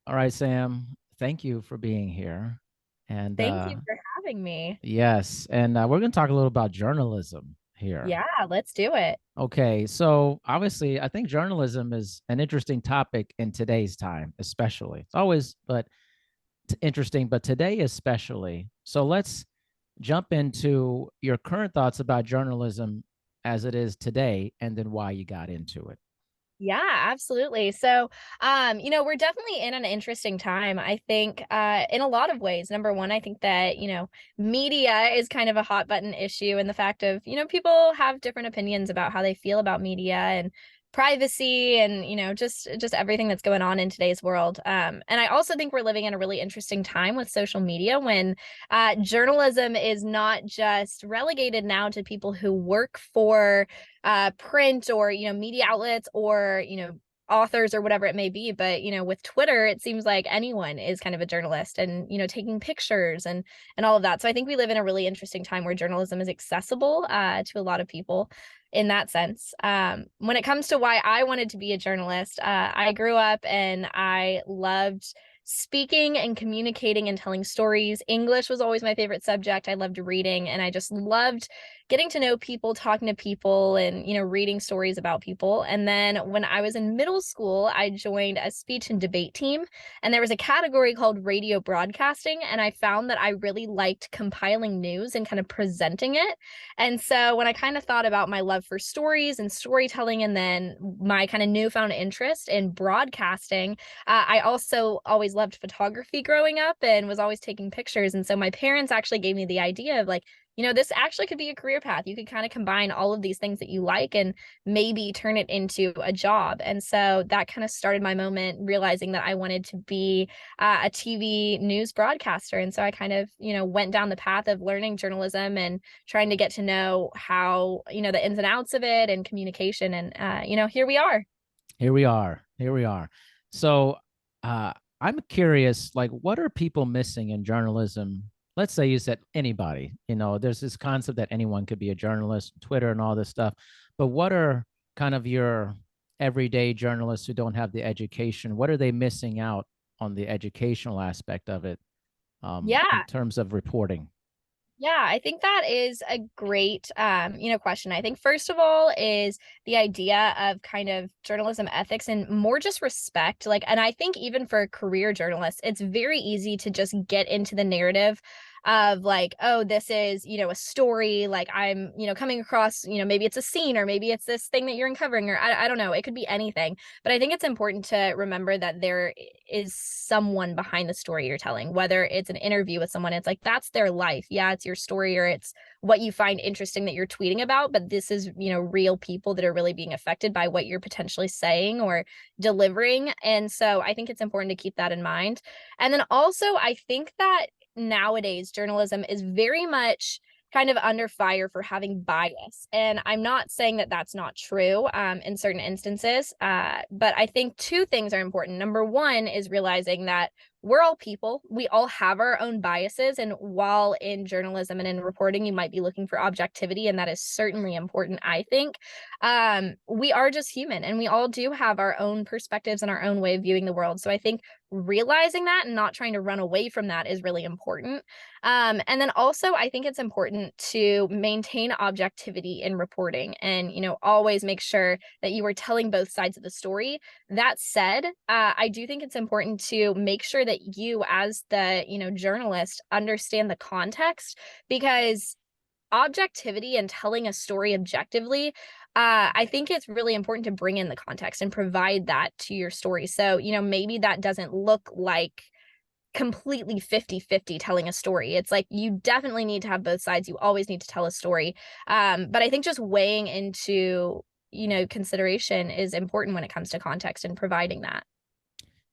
All right, Sam, thank you for being here. And Thank you for having me. yes, and we're going to talk a little about journalism here. Yeah, let's do it. Okay, so obviously, I think journalism is an interesting topic in today's time, especially. It's always but interesting, but today especially. So let's jump into your current thoughts about journalism as it is today, and then why you got into it. Yeah, absolutely. We're definitely in an interesting time. I think in a lot of ways. Number one, I think that, media is kind of a hot button issue, and the fact of, people have different opinions about how they feel about media and privacy and, just everything that's going on in today's world. And I also think we're living in a really interesting time with social media when journalism is not just relegated now to people who work for print or media outlets or authors or whatever it may be, but with Twitter it seems like anyone is kind of a journalist and taking pictures and all of that. So I think we live in a really interesting time where journalism is accessible to a lot of people in that sense. When it comes to why I wanted to be a journalist, I grew up and I loved speaking and communicating and telling stories. English was always my favorite subject. I loved reading and I just loved getting to know people, talking to people, and reading stories about people. And then when I was in middle school, I joined a speech and debate team, and there was a category called radio broadcasting, and I found that I really liked compiling news and kind of presenting it. And so when I kind of thought about my love for stories and storytelling, and then my kind of newfound interest in broadcasting, I also always loved photography growing up and was always taking pictures. And so my parents actually gave me the idea of like, this actually could be a career path. You could kind of combine all of these things that you like and maybe turn it into a job. And so that kind of started my moment realizing that I wanted to be a TV news broadcaster. And so I kind of, went down the path of learning journalism and trying to get to know how, the ins and outs of it and communication. And, here we are. Here we are. Here we are. So, uh, I'm curious, like, what are people missing in journalism? Let's say you said anybody, there's this concept that anyone could be a journalist, Twitter and all this stuff. But what are kind of your everyday journalists who don't have the education? What are they missing out on the educational aspect of it, in Yeah. terms of reporting? Yeah, I think that is a great question. I think first of all is the idea of kind of journalism ethics and more just respect. Like, and I think even for career journalists, it's very easy to just get into the narrative of like, oh, this is, a story, like I'm, coming across, maybe it's a scene or maybe it's this thing that you're uncovering, or I don't know, it could be anything. But I think it's important to remember that there is someone behind the story you're telling, whether it's an interview with someone, it's like that's their life. Yeah, it's your story or it's what you find interesting that you're tweeting about, but this is, real people that are really being affected by what you're potentially saying or delivering. And so I think it's important to keep that in mind. And then also, I think that nowadays journalism is very much kind of under fire for having bias. And I'm not saying that that's not true in certain instances, but I think two things are important. Number one is realizing that we're all people. We all have our own biases. And while in journalism and in reporting, you might be looking for objectivity, and that is certainly important, I think, we are just human and we all do have our own perspectives and our own way of viewing the world. So I think realizing that and not trying to run away from that is really important. And then also, I think it's important to maintain objectivity in reporting and, always make sure that you are telling both sides of the story. That said, I do think it's important to make sure that you, as the, journalist, understand the context because objectivity and telling a story objectively, I think it's really important to bring in the context and provide that to your story. So, maybe that doesn't look like completely 50-50 telling a story. It's like you definitely need to have both sides. You always need to tell a story. But I think just weighing into, consideration is important when it comes to context and providing that.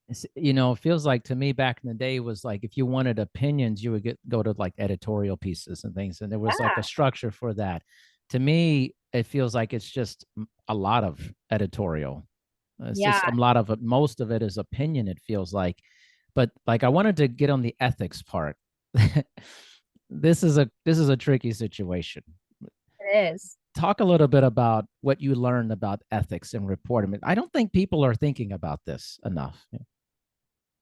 It feels like to me back in the day was like if you wanted opinions, you would go to like editorial pieces and things, and there was like a Yeah. structure for that. To me, it feels like it's just a lot of editorial. It's Yeah. just a lot of it. Most of it is opinion, it feels like. But like I wanted to get on the ethics part. This is a tricky situation. It is. Talk a little bit about what you learned about ethics and reporting. I don't think people are thinking about this enough.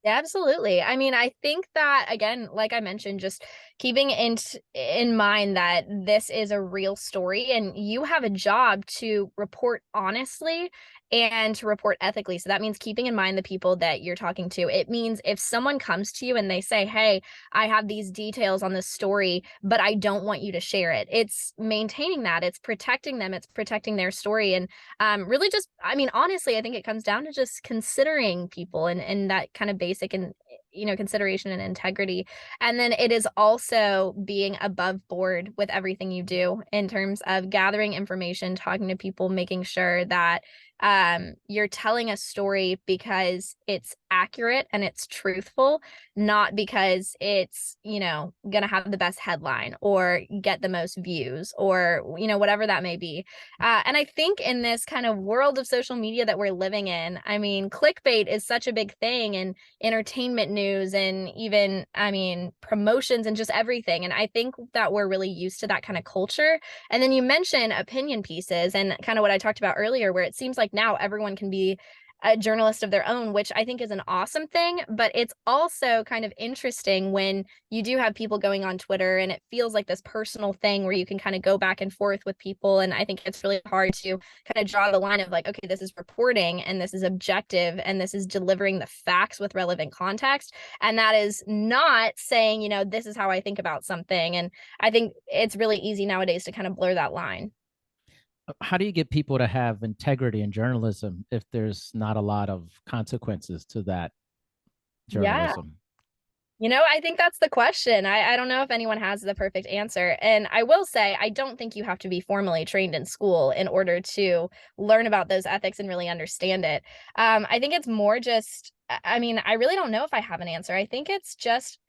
Absolutely. I mean, I think that again, like I mentioned, just keeping in mind that this is a real story and you have a job to report honestly and to report ethically. So that means keeping in mind the people that you're talking to. It means if someone comes to you and they say, "Hey, I have these details on this story, but I don't want you to share it." It's maintaining that, it's protecting them, it's protecting their story. And really just, I mean, honestly, I think it comes down to just considering people and that kind of basic and consideration and integrity. And then it is also being above board with everything you do in terms of gathering information, talking to people, making sure that you're telling a story because it's accurate and it's truthful, not because it's gonna have the best headline or get the most views or whatever that may be. And I think in this kind of world of social media that we're living in, I mean, clickbait is such a big thing in entertainment news and even, I mean, promotions and just everything. And I think that we're really used to that kind of culture. And then you mentioned opinion pieces and kind of what I talked about earlier, where it seems like now everyone can be a journalist of their own, which I think is an awesome thing. But it's also kind of interesting when you do have people going on Twitter and it feels like this personal thing where you can kind of go back and forth with people. And I think it's really hard to kind of draw the line of like, okay, this is reporting and this is objective and this is delivering the facts with relevant context. And that is not saying, this is how I think about something. And I think it's really easy nowadays to kind of blur that line. How do you get people to have integrity in journalism if there's not a lot of consequences to that Yeah. journalism? I think that's the question. I don't know if anyone has the perfect answer. And I will say, I don't think you have to be formally trained in school in order to learn about those ethics and really understand it. I think it's more just, I mean, I really don't know if I have an answer. I think it's just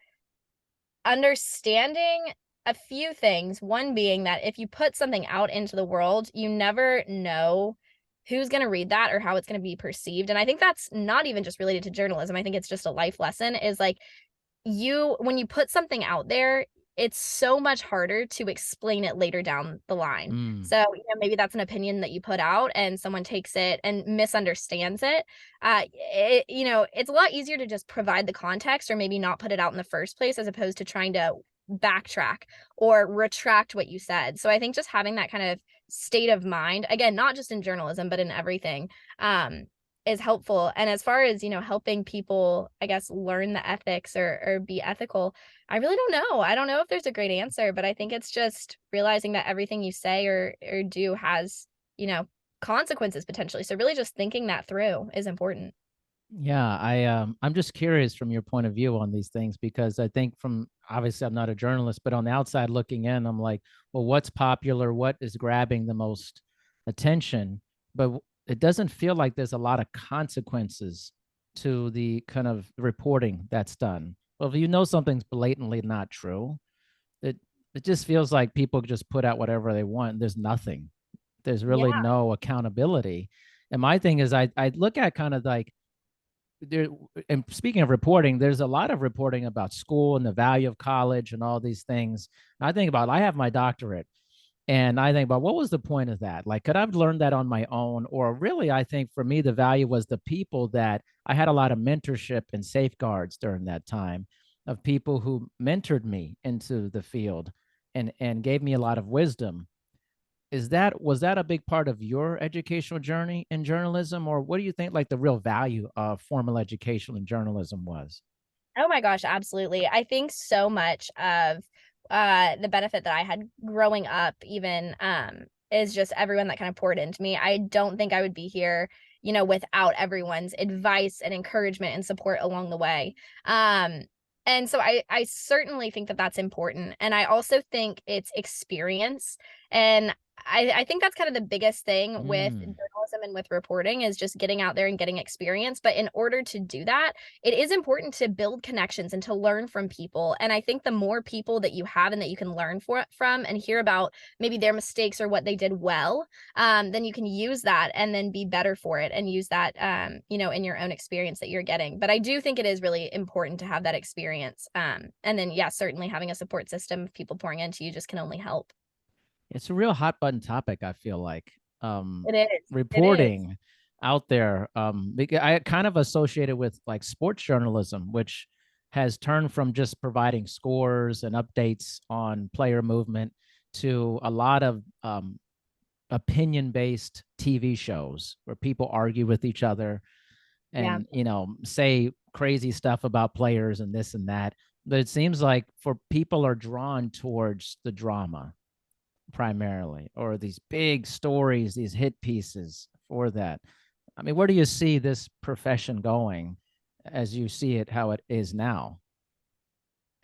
understanding a few things. One being that if you put something out into the world, you never know who's going to read that or how it's going to be perceived. And I think that's not even just related to journalism. I think it's just a life lesson is like when you put something out there, it's so much harder to explain it later down the line. Mm. So, maybe that's an opinion that you put out and someone takes it and misunderstands it. It's a lot easier to just provide the context or maybe not put it out in the first place as opposed to trying to backtrack or retract what you said. So I think just having that kind of state of mind, again, not just in journalism, but in everything, is helpful. And as far as, helping people, I guess, learn the ethics or be ethical, I really don't know. I don't know if there's a great answer, but I think it's just realizing that everything you say or do has, you know, consequences potentially. So really just thinking that through is important. Yeah, I'm just curious from your point of view on these things because I think from obviously I'm not a journalist, but on the outside looking in, I'm like, well, what's popular? What is grabbing the most attention? But it doesn't feel like there's a lot of consequences to the kind of reporting that's done. Well, if you know something's blatantly not true, it it just feels like people just put out whatever they want. There's nothing. There's really Yeah. no accountability. And my thing is I look at kind of like there, and speaking of reporting, there's a lot of reporting about school and the value of college and all these things. I think about I have my doctorate and I think about what was the point of that? Like, could I've learned that on my own? Or really, I think for me, the value was the people that I had a lot of mentorship and safeguards during that time of people who mentored me into the field and gave me a lot of wisdom. Was that a big part of your educational journey in journalism, or what do you think like the real value of formal education in journalism was? Oh my gosh, absolutely. I think so much of the benefit that I had growing up even is just everyone that kind of poured into me. I don't think I would be here, without everyone's advice and encouragement and support along the way. Um and so I certainly think that that's important. And I also think it's experience. And I think that's kind of the biggest thing with Mm. journalism and with reporting is just getting out there and getting experience. But in order to do that, it is important to build connections and to learn from people. And I think the more people that you have and that you can learn from and hear about maybe their mistakes or what they did well, then you can use that and then be better for it and use that, in your own experience that you're getting. But I do think it is really important to have that experience. And then, yeah, certainly having a support system of people pouring into you just can only help. It's a real hot button topic, I feel like. It is. It is. Reporting. out there. Because I kind of associated with like sports journalism, which has turned from just providing scores and updates on player movement to a lot of opinion based TV shows where people argue with each other Yeah. and, say crazy stuff about players and this and that. But it seems like for people are drawn towards the drama primarily, or these big stories, these hit pieces for that. I mean, where do you see this profession going as you see it, how it is now?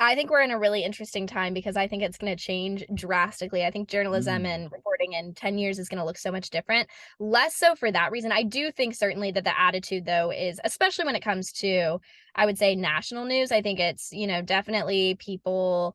I think we're in a really interesting time because I think it's going to change drastically. I think journalism Mm, and reporting in 10 years is going to look so much different. Less so for that reason. I do think certainly that the attitude, though, is especially when it comes to, I would say, national news. I think it's, definitely people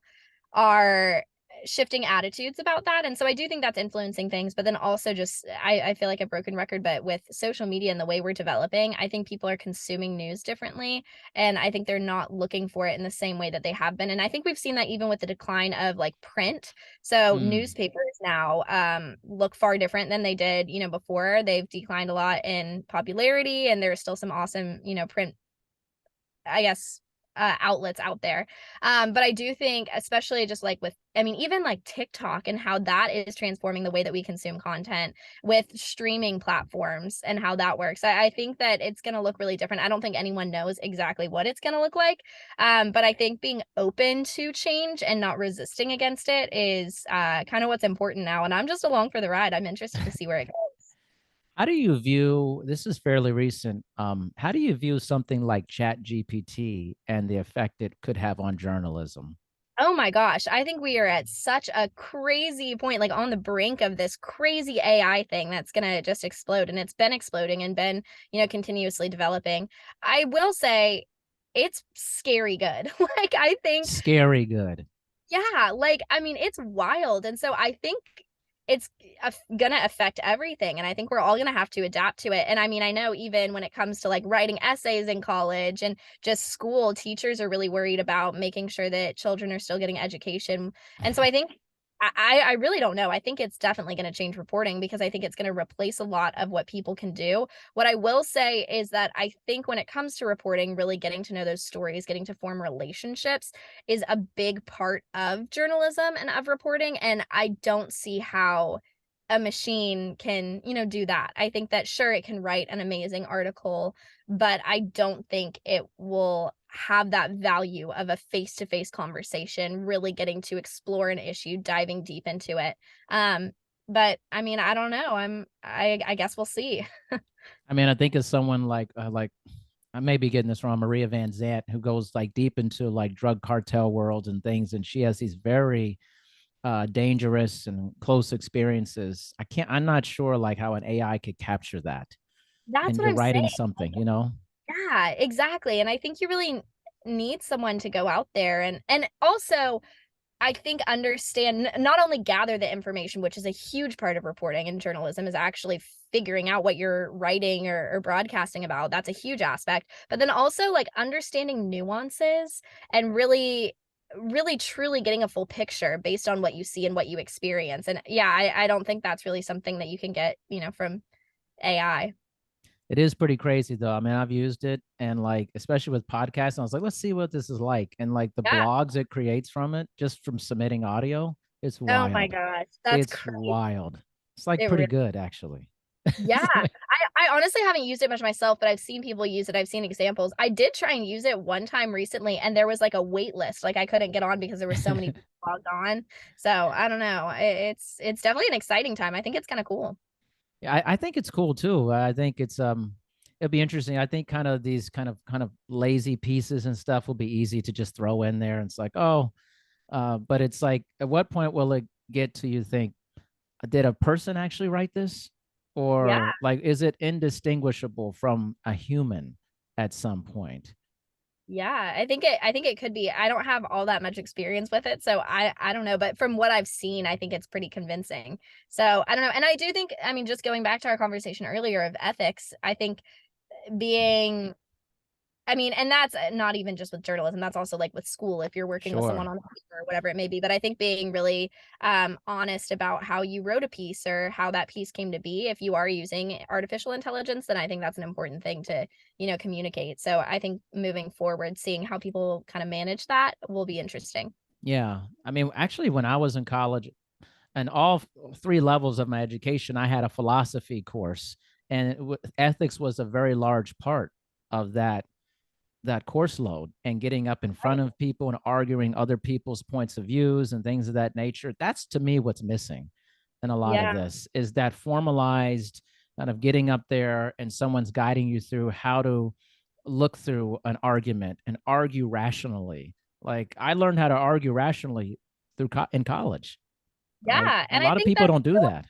are shifting attitudes about that. And so I do think that's influencing things. But then also, just, I feel like a broken record, but with social media and the way we're developing, I think people are consuming news differently, and I think they're not looking for it in the same way that they have been. And I think we've seen that even with the decline of like print. So mm. newspapers now look far different than they did, before. They've declined a lot in popularity, and there's still some awesome, print, I guess, outlets out there. But I do think, especially just like with, I mean, even like TikTok and how that is transforming the way that we consume content with streaming platforms and how that works. I think that it's going to look really different. I don't think anyone knows exactly what it's going to look like. But I think being open to change and not resisting against it is kind of what's important now. And I'm just along for the ride. I'm interested to see where it goes. How do you view this is fairly recent? How do you view something like ChatGPT and the effect it could have on journalism? Oh my gosh, I think we are at such a crazy point, like on the brink of this crazy AI thing that's gonna just explode, and it's been exploding and been, continuously developing. I will say it's scary good. Like, I think Scary good. yeah, like, I mean, it's wild, and so I think it's gonna affect everything, and I think we're all gonna have to adapt to it. And I mean, I know even when it comes to, like, writing essays in college and just school, teachers are really worried about making sure that children are still getting education, and so I think I really don't know. I think it's definitely gonna change reporting because I think it's gonna replace a lot of what people can do. What I will say is that I think when it comes to reporting, really getting to know those stories, getting to form relationships is a big part of journalism and of reporting, and I don't see how a machine can, do that. I think that sure it can write an amazing article, but I don't think it will have that value of a face-to-face conversation, really getting to explore an issue, diving deep into it. But I mean, I don't know. I guess we'll see. I mean, I think it's someone like I may be getting this wrong, Maria Van Zant, who goes like deep into like drug cartel worlds and things, and she has these very dangerous and close experiences. I'm not sure like how an AI could capture that. That's And what you're I'm writing saying. something. Yeah, exactly. And I think you really need someone to go out there and also I think understand not only gather the information, which is a huge part of reporting and journalism is actually figuring out what you're writing or broadcasting about. That's a huge aspect. But then also like understanding nuances and really truly getting a full picture based on what you see and what you experience. And yeah, I don't think that's really something that you can get, from AI. It is pretty crazy though. I mean, I've used it and like especially with podcasts, I was like, let's see what this is like. And like the Yeah. blogs it creates from it, just from submitting audio, it's Oh my wild. gosh. That's It's crazy. wild. It's like It pretty really good actually. Yeah, I honestly haven't used it much myself, but I've seen people use it. I've seen examples. I did try and use it one time recently, and there was like a wait list. Like I couldn't get on because there were so many people logged on. So I don't know. It's definitely an exciting time. I think it's kind of cool. Yeah, I think it's cool too. I think it'll be interesting. I think kind of these kind of lazy pieces and stuff will be easy to just throw in there. And it's like, oh, but it's like, at what point will it get to you think, did a person actually write this? Yeah, Or like, is it indistinguishable from a human at some point? yeah. I think it could be. I don't have all that much experience with it, so I don't know. But from what I've seen, I think it's pretty convincing. So I don't know. And I do think, I mean, just going back to our conversation earlier of ethics, I think being I mean, and that's not even just with journalism, that's also like with school, if you're working with someone Sure. on a paper or whatever it may be. But I think being really honest about how you wrote a piece or how that piece came to be, if you are using artificial intelligence, then I think that's an important thing to, communicate. So I think moving forward, seeing how people kind of manage that will be interesting. Yeah. I mean, actually, when I was in college, and three levels of my education, I had a philosophy course, and ethics was a very large part of that course load, and getting up in Right. front of people and arguing other people's points of views and things of that nature. That's to me what's missing in a lot of Yeah. this, is that formalized kind of getting up there and someone's guiding you through how to look through an argument and argue rationally. Like, I learned how to argue rationally in college. Like, Yeah. a And I lot of think people that's don't do that.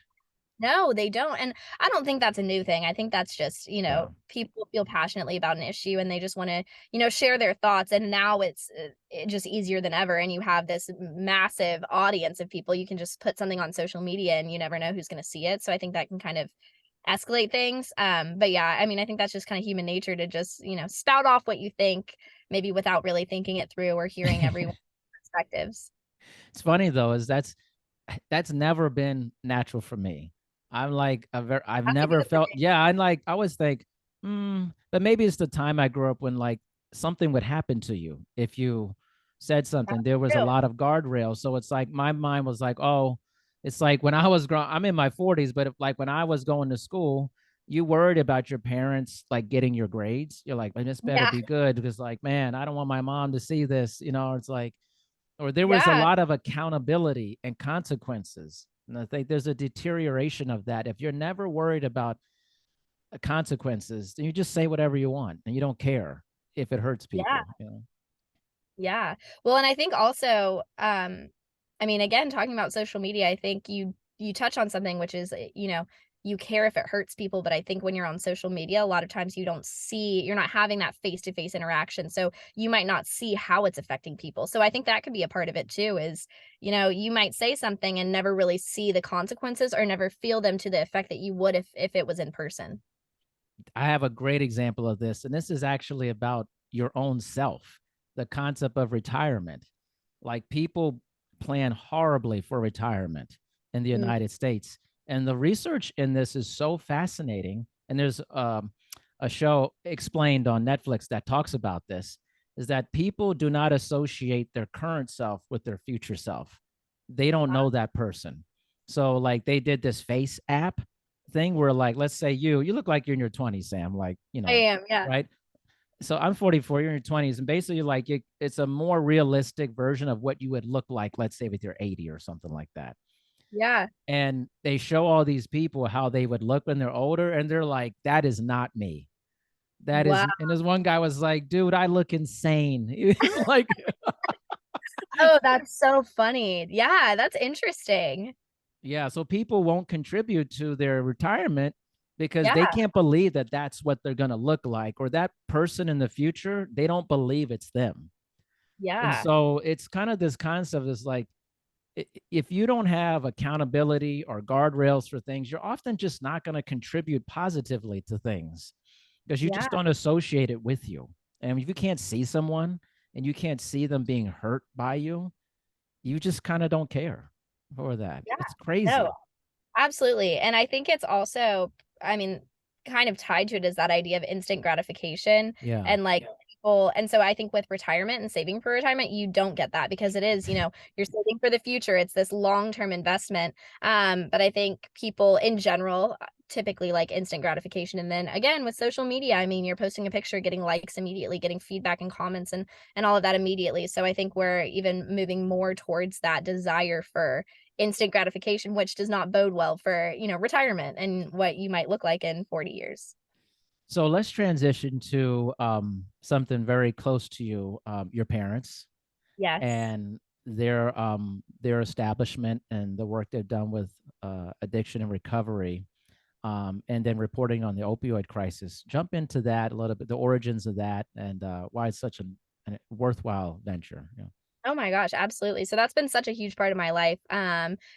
no, they don't, and I don't think that's a new thing. I think that's just, Yeah. people feel passionately about an issue and they just wanna, share their thoughts, and now it's just easier than ever, and you have this massive audience of people. You can just put something on social media and you never know who's gonna see it, so I think that can kind of escalate things, but yeah, I mean, I think that's just kinda human nature to just, spout off what you think, maybe without really thinking it through or hearing everyone's perspectives. It's funny though, is that's never been natural for me. I've That might be never the felt, yeah, I always think, but maybe it's the time I grew up when, like, something would happen to you if you said something. There was a true. lot of guardrails. So it's like my mind was like, oh, it's like when I was growing, I'm in my 40s, but like when I was going to school, you worried about your parents like getting your grades. You're like, man, this better Yeah, be good, because like, man, I don't want my mom to see this. It's like, or there was a yeah, lot of accountability and consequences. And I think there's a deterioration of that. If you're never worried about consequences, then you just say whatever you want and you don't care if it hurts yeah. people. Yeah. Well, and I think also, I mean, again, talking about social media, I think you touch on something which is, you care if it hurts people, but I think when you're on social media, a lot of times you're not having that face-to-face interaction. So you might not see how it's affecting people. So I think that could be a part of it too, is, you might say something and never really see the consequences or never feel them to the effect that you would if it was in person. I have a great example of this, and this is actually about your own self, the concept of retirement. Like, people plan horribly for retirement in the Mm, United States. And the research in this is so fascinating. And there's a show explained on Netflix that talks about this, is that people do not associate their current self with their future self. They don't wow. know that person. So like they did this face app thing where, like, let's say you look like you're in your 20s, Sam, like, I am, yeah. right? So I'm 44, you're in your 20s, and basically like it's a more realistic version of what you would look like, let's say with your 80 or something like that. Yeah. And they show all these people how they would look when they're older, and they're like, that is not me. That is, Wow. and this one guy was like, dude, I look insane. He's like, Oh, that's so funny. Yeah, that's interesting. yeah, so people won't contribute to their retirement because they Yeah, can't believe that that's what they're going to look like, or that person in the future, they don't believe it's them. And yeah, so it's kind of this concept is like, if you don't have accountability or guardrails for things, you're often just not going to contribute positively to things, because you yeah, just don't associate it with you. And if you can't see someone and you can't see them being hurt by you, you just kind of don't care for that. yeah. It's No, crazy. absolutely, and I think it's also, I mean, kind of tied to it is that idea of instant gratification Yeah. and, like, people and so I think with retirement and saving for retirement, you don't get that because it is, you're saving for the future, it's this long-term investment, but I think people in general, typically like instant gratification, and then again, with social media, I mean, you're posting a picture, getting likes immediately, getting feedback and comments and all of that immediately, so I think we're even moving more towards that desire for instant gratification, which does not bode well for, retirement and what you might look like in 40 years. So let's transition to something very close to you, your parents Yes. and their establishment and the work they've done with addiction and recovery, and then reporting on the opioid crisis. Jump into that a little bit, the origins of that, and why it's such a worthwhile venture. Yeah. Oh my gosh, absolutely. So that's been such a huge part of my life.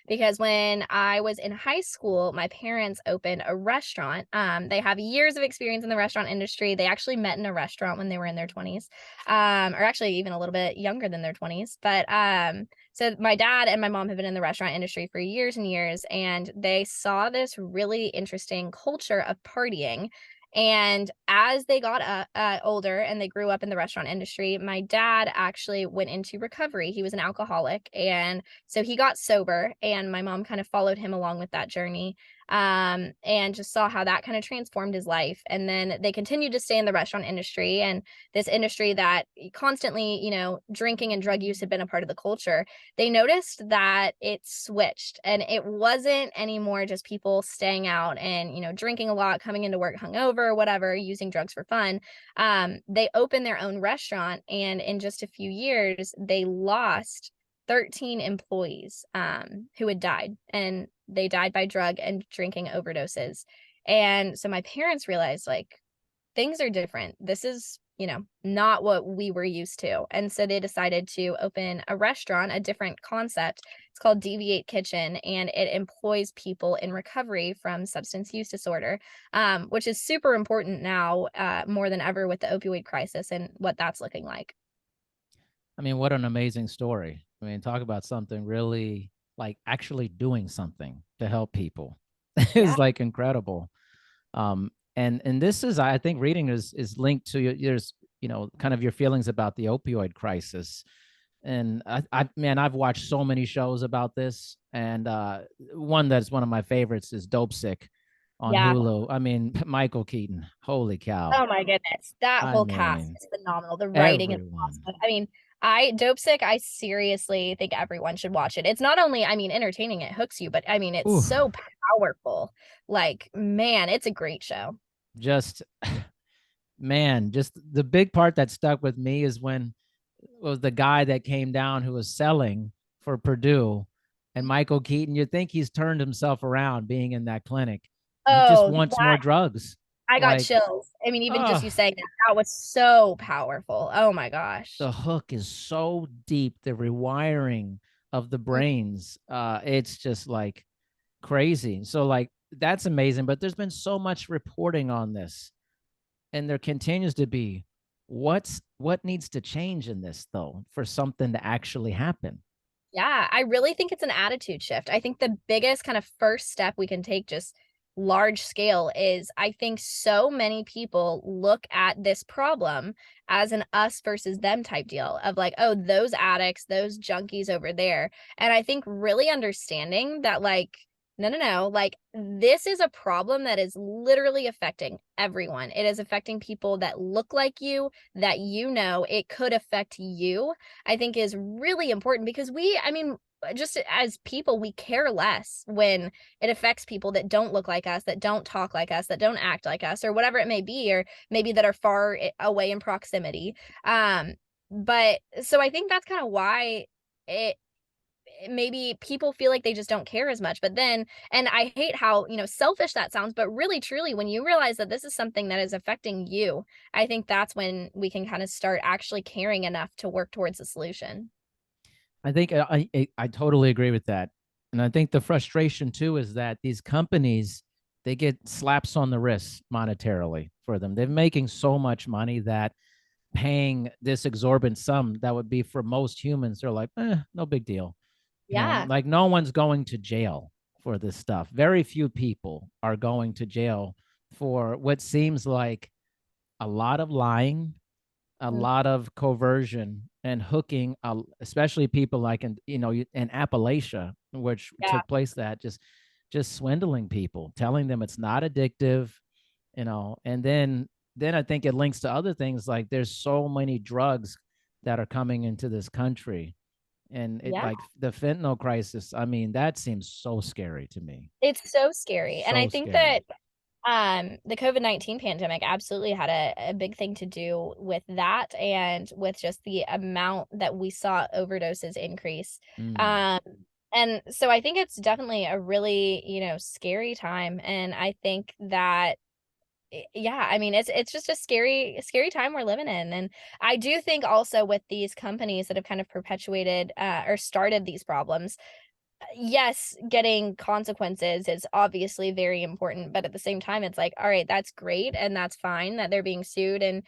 Because when I was in high school, my parents opened a restaurant. They have years of experience in the restaurant industry. They actually met in a restaurant when they were in their 20s, or actually even a little bit younger than their 20s. But so my dad and my mom have been in the restaurant industry for years and years, and they saw this really interesting culture of partying. And as they got older and they grew up in the restaurant industry, my dad actually went into recovery. He was an alcoholic. And so he got sober, and my mom kind of followed him along with that journey, and just saw how that kind of transformed his life. And then they continued to stay in the restaurant industry, and this industry that constantly, drinking and drug use had been a part of the culture. They noticed that it switched, and it wasn't anymore just people staying out and, drinking a lot, coming into work hungover, whatever, using drugs for fun. They opened their own restaurant, and in just a few years, they lost 13 employees who had died, and they died by drug and drinking overdoses. And so my parents realized, like, things are different. This is, not what we were used to. And so they decided to open a restaurant, a different concept. It's called Deviate Kitchen, and it employs people in recovery from substance use disorder, which is super important now, more than ever, with the opioid crisis and what that's looking like. I mean, what an amazing story. I mean, talk about something really like actually doing something to help people Yeah. is like incredible. And this is, I think, reading is linked to there's kind of your feelings about the opioid crisis. And man, I've watched so many shows about this, and one that's one of my favorites is Dope Sick on Yeah. Hulu. I mean, Michael Keaton, holy cow! Oh my goodness. That I whole cast mean, is phenomenal. The writing is everyone. awesome. I mean, I Dope Sick, I seriously think everyone should watch it. It's not only, I mean, entertaining, it hooks you, but I mean, it's Ooh, so powerful. Like, man, it's a great show. just man, just the big part that stuck with me is when was the guy that came down who was selling for Purdue and Michael Keaton. You think he's turned himself around being in that clinic, and he just Oh, wants more that drugs. I got Like, chills. I mean, even just oh, you saying that, that was so powerful. Oh my gosh. the hook is so deep, the rewiring of the brains. It's just like crazy. So like that's amazing. But there's been so much reporting on this, and there continues to be. What needs to change in this though for something to actually happen? Yeah, I really think it's an attitude shift. I think the biggest kind of first step we can take, just large scale, is I think so many people look at this problem as an us versus them type deal of like, oh, those addicts, those junkies over there. And I think really understanding that, like, no, no, no, like, this is a problem that is literally affecting everyone. It is affecting people that look like you, that, it could affect you. I think is really important because I mean, just as people, we care less when it affects people that don't look like us, that don't talk like us, that don't act like us, or whatever it may be, or maybe that are far away in proximity. But so I think that's kind of why it maybe people feel like they just don't care as much. But then, and I hate how, selfish that sounds, but really truly, when you realize that this is something that is affecting you, I think that's when we can kind of start actually caring enough to work towards a solution. I think I totally agree with that, and I think the frustration too is that these companies they get slaps on the wrist monetarily for them. They're making so much money that paying this exorbitant sum that would be for most humans, they're like, no big deal. Yeah. Like no one's going to jail for this stuff. Very few people are going to jail for what seems like a lot of lying, a Mm, lot of coercion and hooking, especially people like in Appalachia, which yeah. took place that just swindling people, telling them it's not addictive, and then I think it links to other things like there's so many drugs that are coming into this country, and it Yeah. like the fentanyl crisis. I mean, that seems so scary to me, It's so scary. And I so think scary. that the COVID-19 pandemic absolutely had a big thing to do with that, and with just the amount that we saw overdoses increase. Mm. Um, and so I think it's definitely a really, scary time. And I think that yeah, I mean, it's just a scary time we're living in. And I do think also with these companies that have kind of perpetuated or started these problems, yes, getting consequences is obviously very important, but at the same time, it's like, all right, that's great and that's fine that they're being sued and,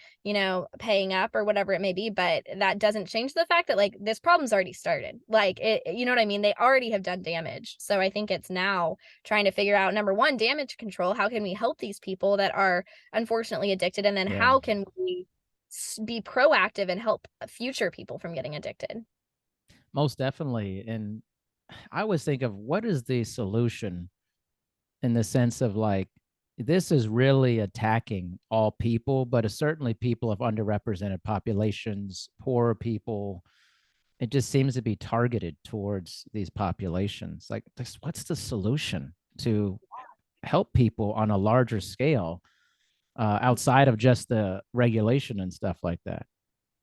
paying up or whatever it may be, but that doesn't change the fact that like this problem's already started. Like you know what I mean? They already have done damage. So I think it's now trying to figure out number one, damage control. How can we help these people that are unfortunately addicted? And then Yeah, how can we be proactive and help future people from getting addicted? most definitely. And I always think of what is the solution in the sense of like, this is really attacking all people, but it's certainly people of underrepresented populations, poorer people. It just seems to be targeted towards these populations. Like, what's the solution to help people on a larger scale outside of just the regulation and stuff like that?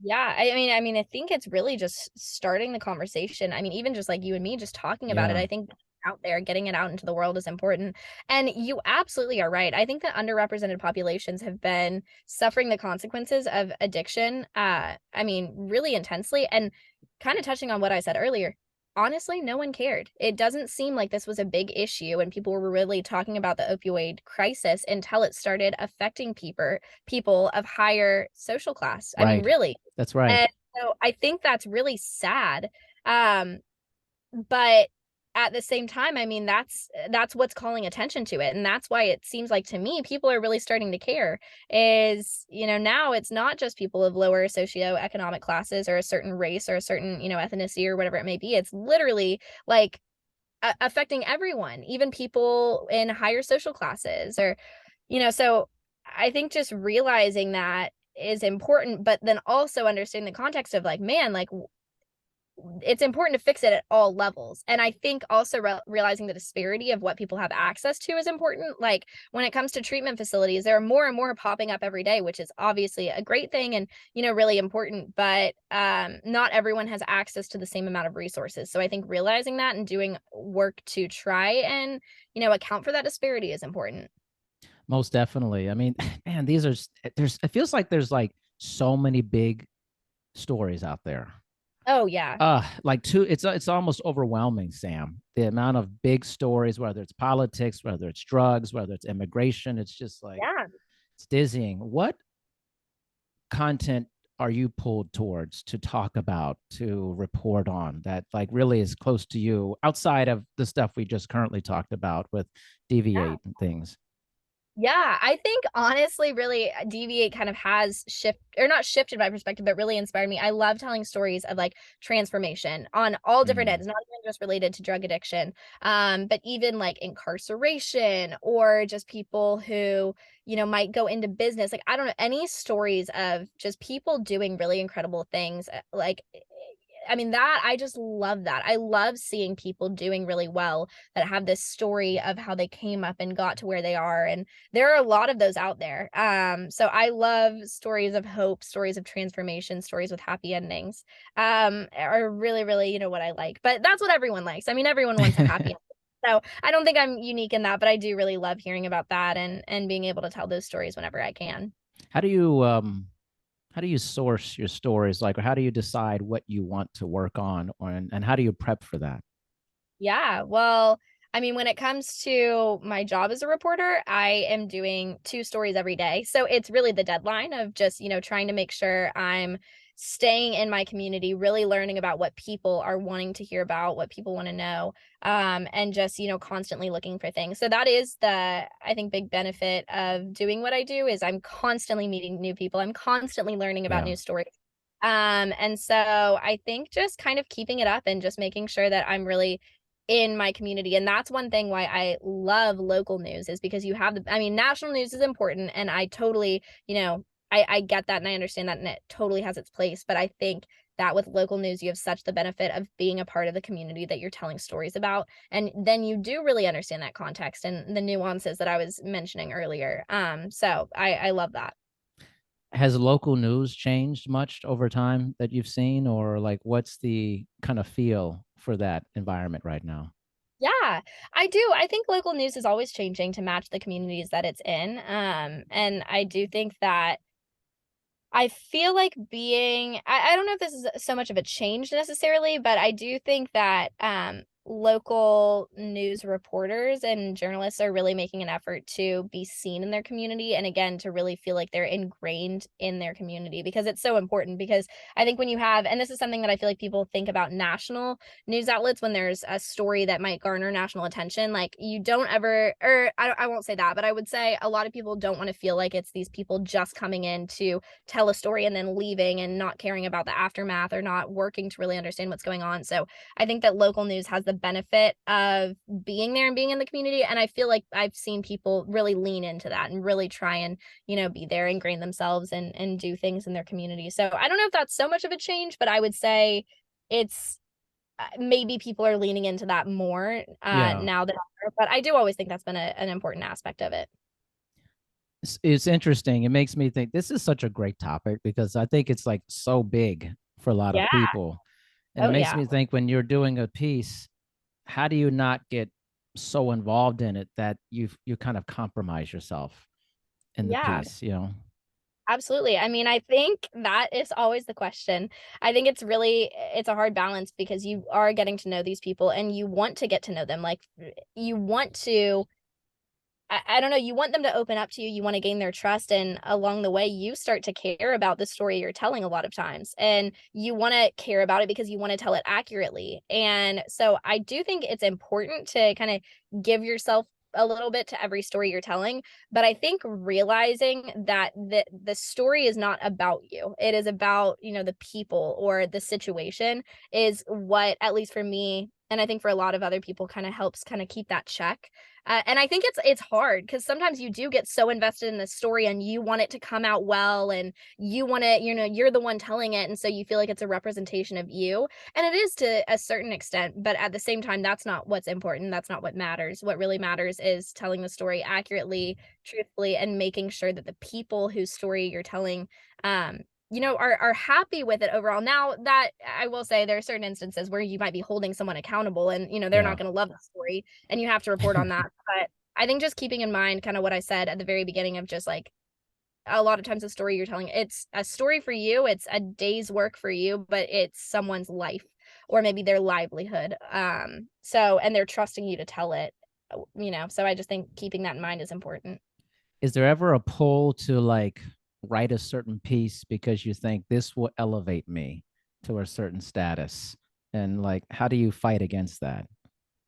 Yeah, I mean, I think it's really just starting the conversation. I mean, even just like you and me just talking about it, Yeah, I think out there, getting it out into the world is important. And you absolutely are right. I think that underrepresented populations have been suffering the consequences of addiction, I mean, really intensely. And kind of touching on what I said earlier, honestly, no one cared. It doesn't seem like this was a big issue and people were really talking about the opioid crisis until it started affecting people of higher social class. I mean, right. really. That's right. And so I think that's really sad. Um, but at the same time, I mean, that's what's calling attention to it. And that's why it seems like to me, people are really starting to care is, now it's not just people of lower socioeconomic classes or a certain race or a certain, ethnicity or whatever it may be. It's literally like affecting everyone, even people in higher social classes or, so I think just realizing that is important, but then also understanding the context of like, man, like it's important to fix it at all levels. And I think also realizing the disparity of what people have access to is important. Like when it comes to treatment facilities, there are more and more popping up every day, which is obviously a great thing and, really important, but not everyone has access to the same amount of resources. So I think realizing that and doing work to try and, account for that disparity is important. Most definitely. I mean, man, there's it feels like there's like so many big stories out there. Oh yeah. Like two, it's almost overwhelming, Sam. The amount of big stories, whether it's politics, whether it's drugs, whether it's immigration, it's just like Yeah. it's dizzying. What content are you pulled towards to talk about, to report on that like really is close to you outside of the stuff we just currently talked about with Deviate and things? Yeah, I think honestly, really, Deviate kind of has not shifted my perspective, but really inspired me. I love telling stories of like transformation on all different Mm, ends, not even just related to drug addiction, but even like incarceration or just people who, might go into business. Like, I don't know, any stories of just people doing really incredible things. I mean, that I just love that. I love seeing people doing really well that have this story of how they came up and got to where they are. And there are a lot of those out there. So I love stories of hope, stories of transformation, stories with happy endings. Are really, really, what I like. But that's what everyone likes. I mean, everyone wants a happy ending. So I don't think I'm unique in that, but I do really love hearing about that and being able to tell those stories whenever I can. how do you source your stories? Like, how do you decide what you want to work on, and how do you prep for that? Yeah, well, I mean, when it comes to my job as a reporter, I am doing 2 stories every day. So it's really the deadline of just, trying to make sure I'm staying in my community, really learning about what people are wanting to hear about, what people want to know, and just, constantly looking for things. So that is I think, big benefit of doing what I do is I'm constantly meeting new people. I'm constantly learning about Yeah. new stories. And so I think just kind of keeping it up and just making sure that I'm really in my community. And that's one thing why I love local news is because you have I mean, national news is important. And I totally, I get that and I understand that and it totally has its place. But I think that with local news, you have such the benefit of being a part of the community that you're telling stories about. And then you do really understand that context and the nuances that I was mentioning earlier. So I love that. Has local news changed much over time that you've seen, or like what's the kind of feel for that environment right now? Yeah, I do. I think local news is always changing to match the communities that it's in. And I do think that I feel like I don't know if this is so much of a change necessarily, but I do think that local news reporters and journalists are really making an effort to be seen in their community, and again to really feel like they're ingrained in their community, because it's so important. Because I think when you have, and this is something that I feel like people think about national news outlets, when there's a story that might garner national attention, like you don't ever, or I won't say that, but I would say a lot of people don't want to feel like it's these people just coming in to tell a story and then leaving and not caring about the aftermath or not working to really understand what's going on. So I think that local news has the benefit of being there and being in the community. And I feel like I've seen people really lean into that and really try and, be there, ingrain themselves and do things in their community. So I don't know if that's so much of a change, but I would say it's maybe people are leaning into that more Yeah. now than ever. But I do always think that's been an important aspect of it. It's interesting. It makes me think this is such a great topic because I think it's like so big for a lot of Yeah. people. And it Oh, makes yeah. me think when you're doing a piece, how do you not get so involved in it that you kind of compromise yourself in the Yeah. piece, you know? Absolutely. I mean, I think that is always the question. I think it's a hard balance because you are getting to know these people and you want to get to know them. Like you want to I don't know, you want them to open up to you, you wanna gain their trust, and along the way, you start to care about the story you're telling a lot of times, and you wanna care about it because you wanna tell it accurately, and so I do think it's important to kinda give yourself a little bit to every story you're telling, but I think realizing that the story is not about you, it is about, the people or the situation is what, at least for me, and I think for a lot of other people, kinda helps kinda keep that check. And I think it's hard because sometimes you do get so invested in the story and you want it to come out well, and you want to, you're the one telling it, and so you feel like it's a representation of you, and it is to a certain extent, but at the same time that's not what's important, that's not what matters. What really matters is telling the story accurately, truthfully, and making sure that the people whose story you're telling um are happy with it overall. Now that I will say there are certain instances where you might be holding someone accountable and they're not Yeah. going to love the story and you have to report on that. But I think just keeping in mind kind of what I said at the very beginning of just like a lot of times the story you're telling, it's a story for you, it's a day's work for you, but it's someone's life or maybe their livelihood. So and they're trusting you to tell it, so I just think keeping that in mind is important. Is there ever a pull to like write a certain piece because you think this will elevate me to a certain status? And like, how do you fight against that?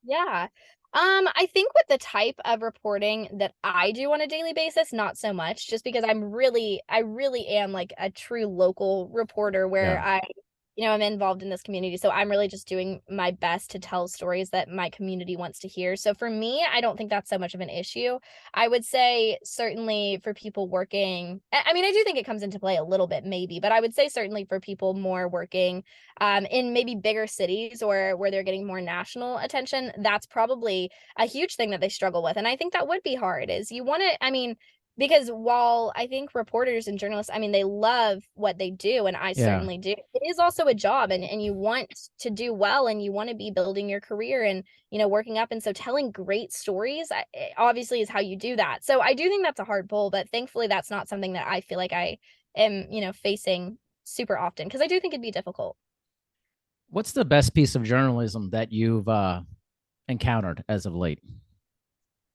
Yeah. I think with the type of reporting that I do on a daily basis, not so much, just because I really am like a true local reporter where Yeah. I'm involved in this community. So I'm really just doing my best to tell stories that my community wants to hear. So for me, I don't think that's so much of an issue. I would say certainly for people working, I mean, I do think it comes into play a little bit, maybe, but I would say certainly for people more working in maybe bigger cities or where they're getting more national attention, that's probably a huge thing that they struggle with. And I think that would be hard is you want to, I mean, because while I think reporters and journalists, I mean, they love what they do, and I Yeah. certainly do. It is also a job, and you want to do well, and you want to be building your career and working up. And so, telling great stories obviously is how you do that. So I do think that's a hard pull, but thankfully, that's not something that I feel like I am facing super often because I do think it'd be difficult. What's the best piece of journalism that you've encountered as of late?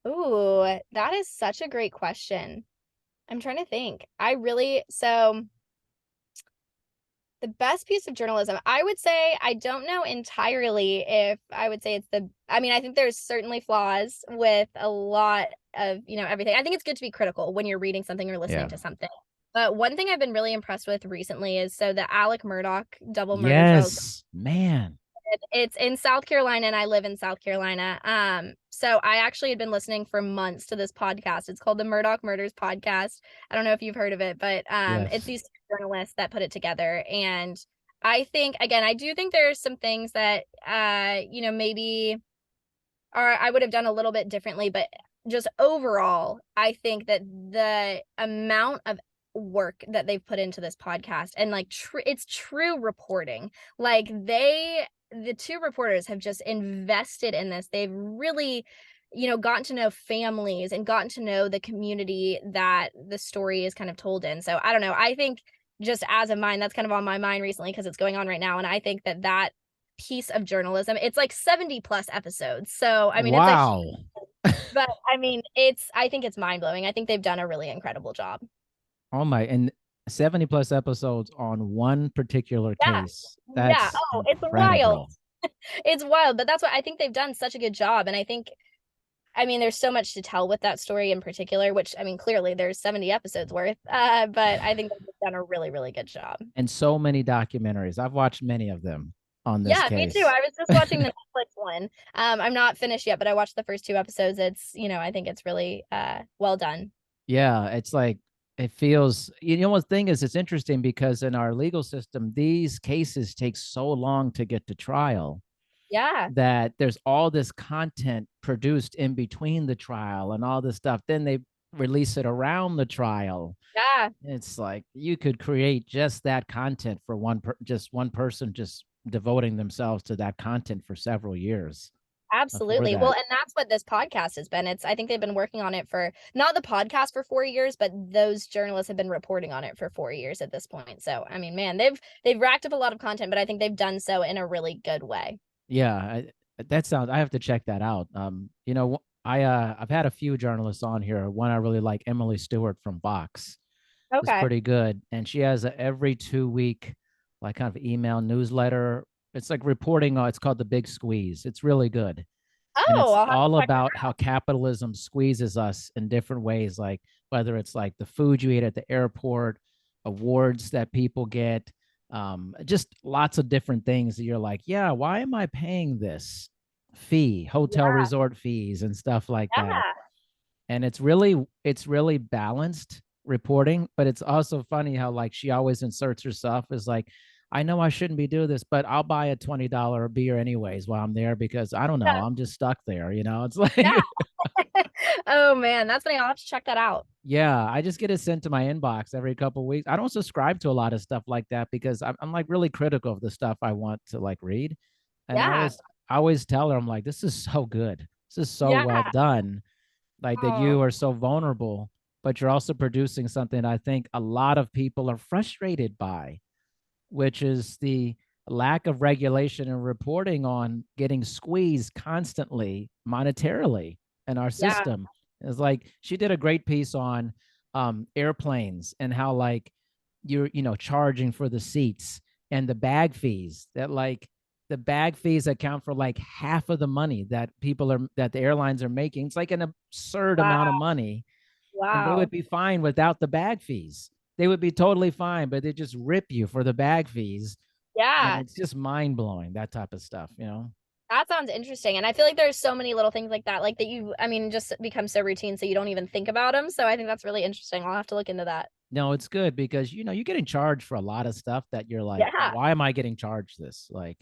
Ooh, that is such a great question. I'm trying to think. The best piece of journalism, I would say I don't know entirely if I would say I mean, I think there's certainly flaws with a lot of, everything. I think it's good to be critical when you're reading something or listening Yeah. to something. But one thing I've been really impressed with recently is so the Alec Murdaugh double murder trials. Yes, man. It's in South Carolina and I live in South Carolina. So I actually had been listening for months to this podcast. It's called the Murdaugh Murders Podcast. I don't know if you've heard of it, but it's Yes. these journalists that put it together. And I think again, I do think there's some things that maybe are I would have done a little bit differently, but just overall, I think that the amount of work that they've put into this podcast, and like it's true reporting. Like the two reporters have just invested in this. They've really, gotten to know families and gotten to know the community that the story is kind of told in. So I don't know. I think just as of mine, that's kind of on my mind recently because it's going on right now. And I think that piece of journalism, it's like 70 plus episodes. So I mean, it's a Wow. but I mean, I think it's mind blowing. I think they've done a really incredible job. Oh my, and 70 plus episodes on one particular Yeah. case. Yeah. That's Oh, it's wild. incredible. It's wild, but that's what I think they've done such a good job. And I think, I mean, there's so much to tell with that story in particular, which I mean, clearly there's 70 episodes worth. But I think they've done a really, really good job. And so many documentaries. I've watched many of them on this Yeah, me too. case. I was just watching the Netflix one. I'm not finished yet, but I watched the first two episodes. It's, I think it's really well done. Yeah, it's like it feels, one thing is it's interesting because in our legal system, these cases take so long to get to trial Yeah. that there's all this content produced in between the trial and all this stuff. Then they release it around the trial. Yeah. It's like you could create just that content for just one person just devoting themselves to that content for several years for Absolutely. Well, that. and that's what this podcast has been. I think they've been working on it for not the podcast for 4 years, but those journalists have been reporting on it for 4 years at this point. So, I mean, man, they've racked up a lot of content, but I think they've done so in a really good way. Yeah, that sounds. I have to check that out. I've had a few journalists on here. One I really like, Emily Stewart from Vox, is Okay. pretty good, and she has a every 2 week, like kind of email newsletter. It's like reporting. It's called The Big Squeeze. It's really good, and Oh, it's I'll have to all check that about how out. capitalism squeezes us in different ways, like whether it's like the food you eat at the airport, awards that people get, just lots of different things that you're like, yeah, why am I paying this fee, hotel Yeah. resort fees and stuff like that? Yeah. And it's really balanced reporting, but it's also funny how like she always inserts herself as like, I know I shouldn't be doing this, but I'll buy a $20 beer anyways while I'm there because I don't know, Yeah. I'm just stuck there, it's like Yeah. Oh man, that's funny. I'll have to check that out. yeah, I just get it sent to my inbox every couple of weeks. I don't subscribe to a lot of stuff like that because I'm like really critical of the stuff I want to like read. And I Yeah. always I always tell her, I'm like, this is so good. This is so Yeah. well done. Like that Oh, you are so vulnerable, but you're also producing something I think a lot of people are frustrated by, which is the lack of regulation and reporting on getting squeezed constantly monetarily in our yeah. system. It's like she did a great piece on airplanes and how like you're charging for the seats and the bag fees that like the bag fees account for like half of the money that the airlines are making. It's like an absurd amount of Wow. money, and they would Wow. be fine without the bag fees. They would be totally fine, but they just rip you for the bag fees. And Yeah. it's just mind blowing, that type of stuff. That sounds interesting. And I feel like there's so many little things like that I mean, just become so routine so you don't even think about them. So I think that's really interesting. I'll have to look into that. No, it's good because you're getting charged for a lot of stuff that you're like, Yeah. why am I getting charged this? Like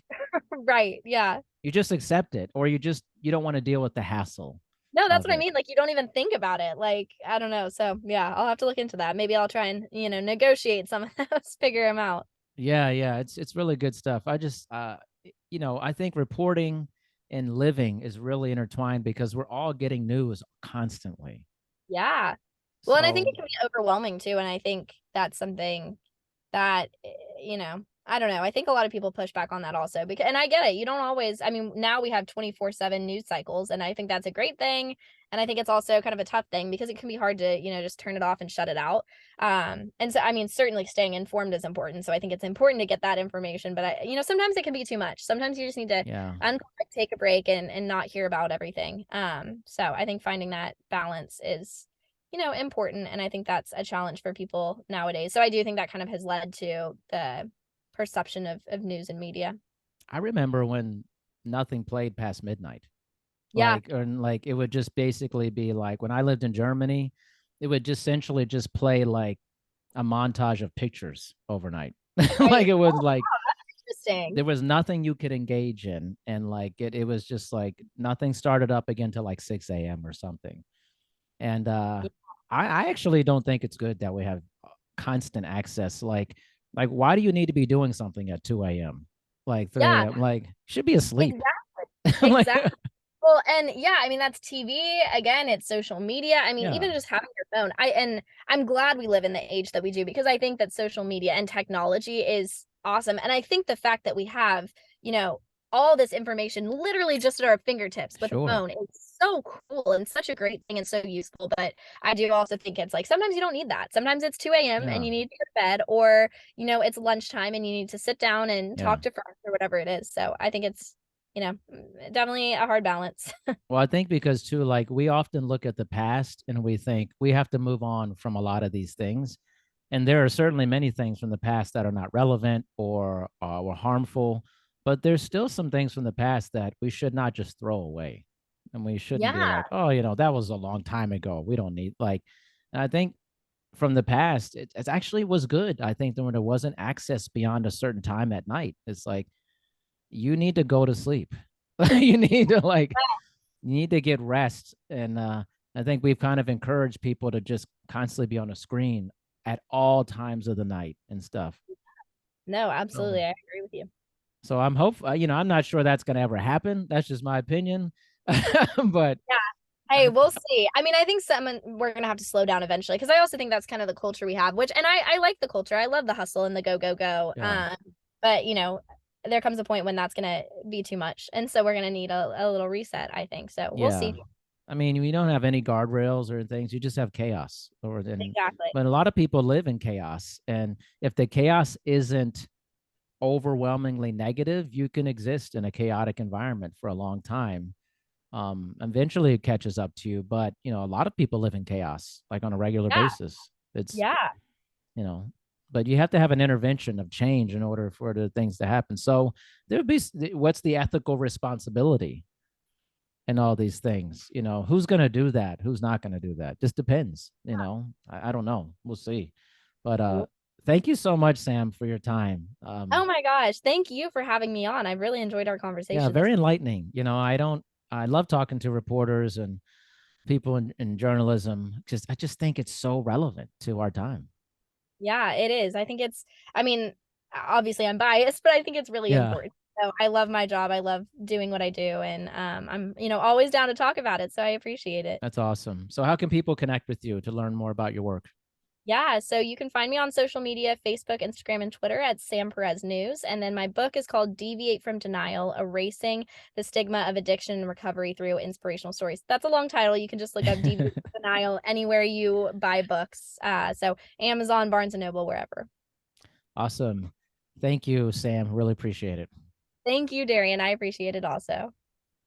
Right. Yeah. you just accept it, or you don't want to deal with the hassle No, that's of what I it. mean. Like you don't even think about it. Like, I don't know. So yeah, I'll have to look into that. Maybe I'll try and, negotiate some of those, figure them out. Yeah, yeah, it's really good stuff. I just I think reporting and living is really intertwined because we're all getting news constantly. Yeah. Well, and I think So it can be overwhelming too. And I think that's something that, I don't know. I think a lot of people push back on that also because, and I get it. You don't always, I mean, now we have 24/7 news cycles, and I think that's a great thing. And I think it's also kind of a tough thing because it can be hard to, just turn it off and shut it out. And so, I mean, certainly staying informed is important. So I think it's important to get that information, but sometimes it can be too much. Sometimes you just need to yeah, unplug, take a break and not hear about everything. So I think finding that balance is, important. And I think that's a challenge for people nowadays. So I do think that kind of has led to the perception of news and media. I remember when nothing played past midnight. Yeah. Like it would just basically be like when I lived in Germany, it would just essentially just play like a montage of pictures overnight. Like Right. it was Oh, like interesting. there was nothing you could engage in, and like it was just like nothing started up again till like 6 a.m. or something. And I actually don't think it's good that we have constant access. Like why do you need to be doing something at 2 a.m., like 3 Yeah, a.m.? Like, you should be asleep. exactly. Like, Exactly. Well, and yeah, I mean that's TV again, it's social media. I mean, yeah, even just having your phone. I'm glad we live in the age that we do because I think that social media and technology is awesome. And I think the fact that we have, you know, all this information literally just at our fingertips with a sure. phone is so cool and such a great thing and so useful. But I do also think it's like sometimes you don't need that. Sometimes it's 2 a.m. and Yeah, you need to go to bed, or, it's lunchtime and you need to sit down and yeah. talk to friends or whatever it is. So I think it's definitely a hard balance. Well, I think because too, like we often look at the past and we think we have to move on from a lot of these things. And there are certainly many things from the past that are not relevant or were harmful, but there's still some things from the past that we should not just throw away. And we shouldn't be Yeah, like, oh, that was a long time ago. We don't need like, and I think from the past, it actually was good. I think when there wasn't access beyond a certain time at night, it's like you need to go to sleep. You need to like you need to get rest. And I think we've kind of encouraged people to just constantly be on a screen at all times of the night and stuff. no, So, absolutely. I agree with you. so I'm hopeful, I'm not sure that's going to ever happen. That's just my opinion. But Yeah. Hey, I, we'll see. I mean, I think we're gonna have to slow down eventually because I also think that's kind of the culture we have, which and I like the culture. I love the hustle and the go, go, go. yeah, But there comes a point when that's gonna be too much. And so we're gonna need a little reset, I think. So we'll yeah. see. I mean, we don't have any guardrails or things. You just have chaos. Or then, Exactly. but a lot of people live in chaos. And if the chaos isn't overwhelmingly negative, you can exist in a chaotic environment for a long time. Eventually it catches up to you, but a lot of people live in chaos like on a regular Yeah. basis. It's Yeah. you know but you have to have an intervention of change in order for the things to happen. So there would be, what's the ethical responsibility in all these things? Who's going to do that, who's not going to do that? Just depends. I don't know, we'll see. But thank you so much, Sam, for your time. Oh my gosh. Thank you for having me on. I really enjoyed our Yeah, conversation. This very enlightening. I love talking to reporters and people in journalism. I just think it's so relevant to our time. Yeah, it is. I think I mean, obviously I'm biased, but I think it's really Yeah, important. So I love my job. I love doing what I do. And I'm, always down to talk about it. So I appreciate it. that's awesome. So how can people connect with you to learn more about your work? Yeah. So you can find me on social media, Facebook, Instagram, and Twitter at Sam Perez News. And then my book is called Deviate From Denial, Erasing the Stigma of Addiction and Recovery Through Inspirational Stories. That's a long title. You can just look up Deviate From Denial anywhere you buy books. So Amazon, Barnes and Noble, wherever. Awesome. Thank you, Sam. Really appreciate it. Thank you, Darian. I appreciate it also.